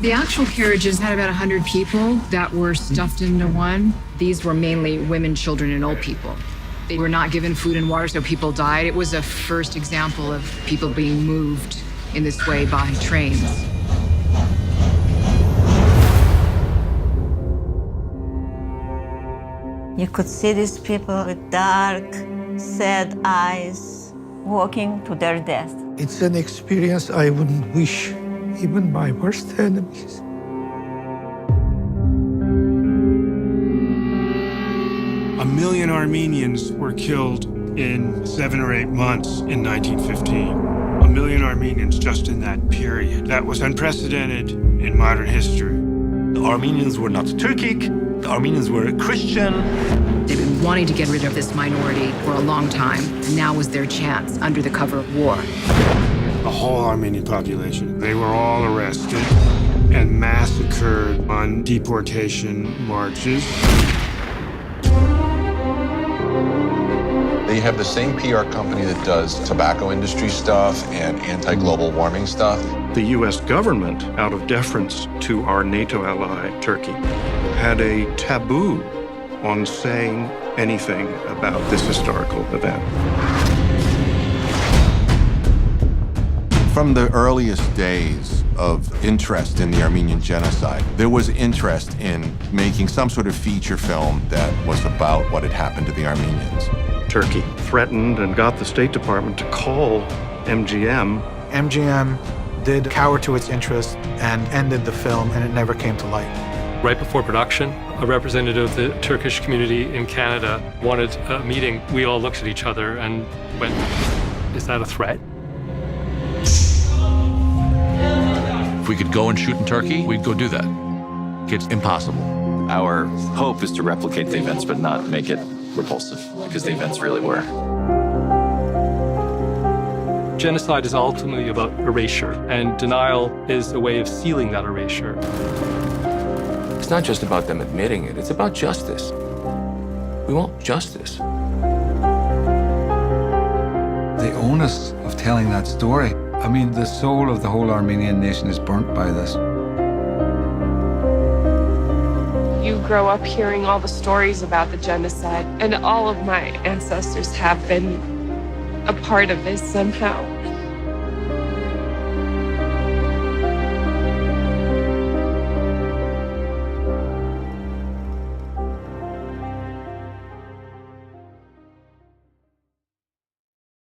The actual carriages had about 100 people that were stuffed into one. These were mainly women, children, and old people. They were not given food and water, so people died. It was a first example of people being moved in this way by trains. You could see these people with dark, sad eyes walking to their death. It's an experience I wouldn't wish even my worst enemies. A million Armenians were killed in 7 or 8 months in 1915. A million Armenians just in that period. That was unprecedented in modern history. The Armenians were not Turkic, the Armenians were Christian. They've been wanting to get rid of this minority for a long time, and now was their chance under the cover of war. The whole Armenian population, they were all arrested and massacred on deportation marches. They have the same PR company that does tobacco industry stuff and anti-global warming stuff. The U.S. government, out of deference to our NATO ally, Turkey, had a taboo on saying anything about this historical event. From the earliest days of interest in the Armenian Genocide, there was interest in making some sort of feature film that was about what had happened to the Armenians. Turkey threatened and got the State Department to call MGM. MGM did cower to its interests and ended the film, and it never came to light. Right before production, a representative of the Turkish community in Canada wanted a meeting. We all looked at each other and went, "Is that a threat?" If we could go and shoot in Turkey, we'd go do that. It's impossible. Our hope is to replicate the events, but not make it repulsive, because the events really were. Genocide is ultimately about erasure, and denial is a way of sealing that erasure. It's not just about them admitting it, it's about justice. We want justice. The onus of telling that story, I mean, the soul of the whole Armenian nation is burnt by this. You grow up hearing all the stories about the genocide, and all of my ancestors have been a part of this somehow.